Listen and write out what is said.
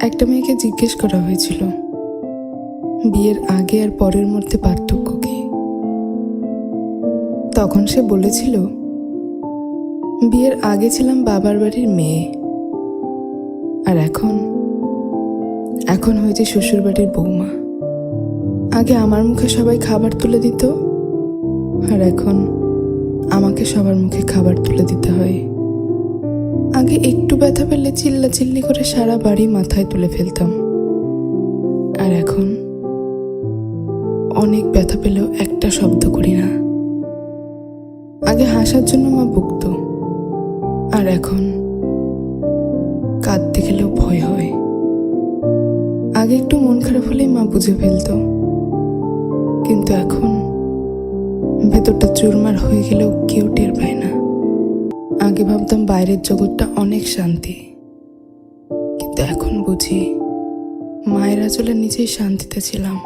একটা মেয়েকে জিজ্ঞেস করা হয়েছিল বিয়ের আগে আর পরের মধ্যে পার্থক্য কি। তখন সে বলেছিল, বিয়ের আগে ছিলাম বাবার বাড়ির মেয়ে, আর এখন হয়েছে শ্বশুর বাড়ির বৌমা। আগে আমার মুখে সবাই খাবার তুলে দিত, আর এখন আমাকে সবার মুখে খাবার তুলে দিতে হয়। আগে একটু ব্যথা পেলে চিল্লাচিল্লি করে সারা বাড়ি মাথায় তুলে ফেলতাম, আর এখন অনেক ব্যথা পেলেও একটা শব্দ করি না। আগে হাসার জন্য মা বকতো, আর এখন কাঁদতে গেলেও ভয় হয়। আগে একটু মন খারাপ হলেই মা বুঝে ফেলতো, কিন্তু এখন ভেতরটা চুরমার হয়ে গেলেও কেউ টের পায় না। আগে ভাবতাম বাইরের জগৎটা অনেক শান্তি, কিন্তু এখন বুঝি মায়ের আঁচলে নিজেই শান্তিতে ছিলাম।